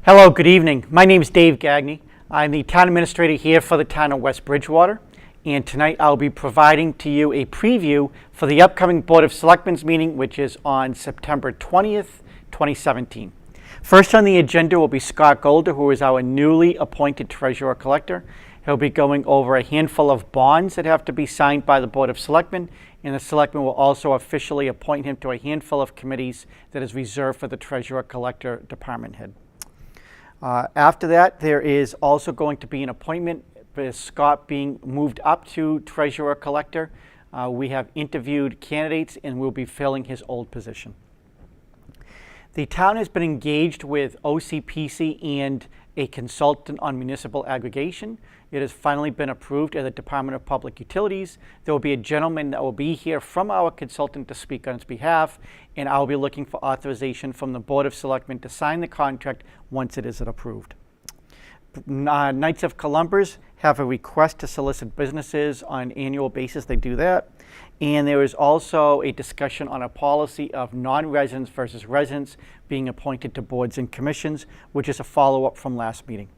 Hello, good evening. My name is Dave Gagne. I'm the town administrator here for the town of West Bridgewater, and tonight I'll be providing to you a preview for the upcoming Board of Selectmen's meeting, which is on September 20th, 2017. First on the agenda will be Scott Golder, who is our newly appointed treasurer-collector. He'll be going over a handful of bonds that have to be signed by the Board of Selectmen, and the Selectmen will also officially appoint him to a handful of committees that is reserved for the treasurer-collector department head. After that, there is also going to be an appointment with Scott being moved up to treasurer-collector. We have interviewed candidates and we'll be filling his old position. The town has been engaged with OCPC and a consultant on municipal aggregation. It has finally been approved at the Department of Public Utilities. There will be a gentleman that will be here from our consultant to speak on its behalf, and I'll be looking for authorization from the Board of Selectmen to sign the contract once it is approved. Knights of Columbus have a request to solicit businesses on an annual basis. They do that. And there is also a discussion on a policy of non-residents versus residents being appointed to boards and commissions, which is a follow-up from last meeting.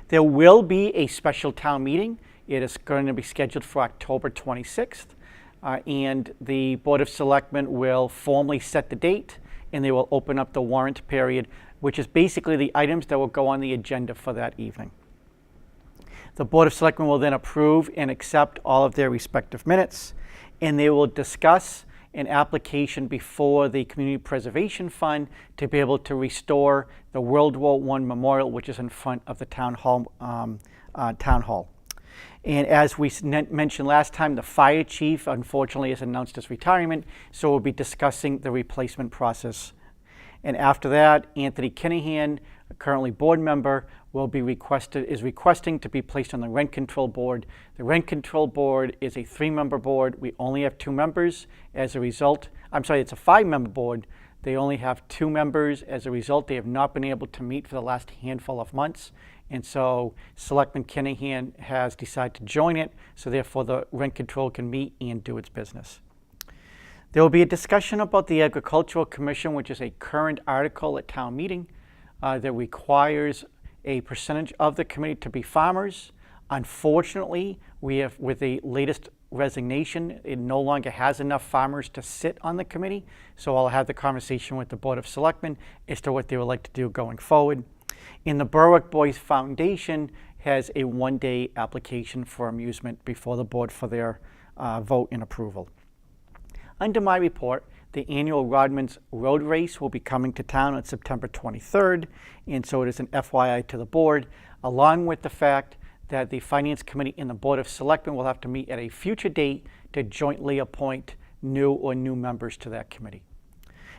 There will be a special town meeting. It is going to be scheduled for October 26th, and the Board of Selectmen will formally set the date, and they will open up the warrant period, which is basically the items that will go on the agenda for that evening. The Board of Selectmen will then approve and accept all of their respective minutes, and they will discuss an application before the Community Preservation Fund to be able to restore the World War I memorial, which is in front of the town hall. And as we mentioned last time, the fire chief unfortunately has announced his retirement, so we'll be discussing the replacement process. And after that, Anthony Kinahan, a currently board member, is requesting to be placed on the Rent Control Board. The Rent Control Board is a 3-member board. We only have 2 members. As a result, it's a 5-member board. They only have 2 members. As a result, they have not been able to meet for the last handful of months. And so Selectman Kinahan has decided to join it, so therefore the Rent Control can meet and do its business. There will be a discussion about the Agricultural Commission, which is a current article at town meeting that requires a percentage of the committee to be farmers. Unfortunately, with the latest resignation, it no longer has enough farmers to sit on the committee. So I'll have the conversation with the Board of Selectmen as to what they would like to do going forward. And the Berwick Boys Foundation has a 1-day application for Amusement before the board for their vote and approval. Under my report, the annual Rodman's Road Race will be coming to town on September 23rd, and so it is an FYI to the board, along with the fact that the Finance Committee and the Board of Selectmen will have to meet at a future date to jointly appoint new members to that committee.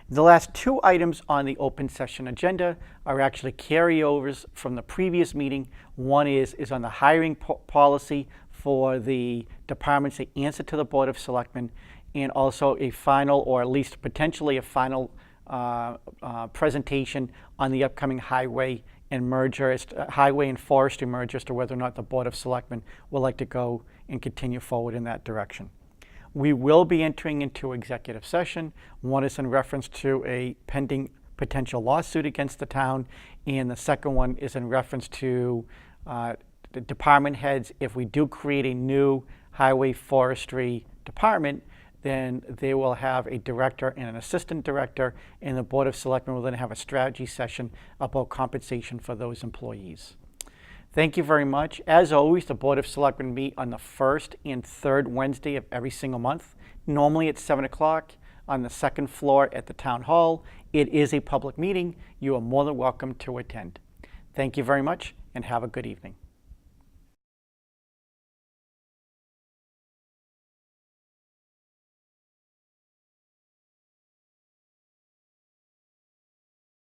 The last 2 items on the open session agenda are actually carryovers from the previous meeting. One is on the hiring policy for the departments that answer to the Board of Selectmen, and also a final, or at least potentially a final presentation on the upcoming highway and forestry merger as to whether or not the Board of Selectmen would like to go and continue forward in that direction. We will be entering into executive session. One is in reference to a pending potential lawsuit against the town, and the second one is in reference to the department heads. If we do create a new highway forestry department, then they will have a director and an assistant director, and the Board of Selectmen will then have a strategy session about compensation for those employees. Thank you very much. As always, the Board of Selectmen meet on the 1st and 3rd Wednesday of every single month, normally at 7 o'clock on the 2nd floor at the Town Hall. It is a public meeting. You are more than welcome to attend. Thank you very much, and have a good evening.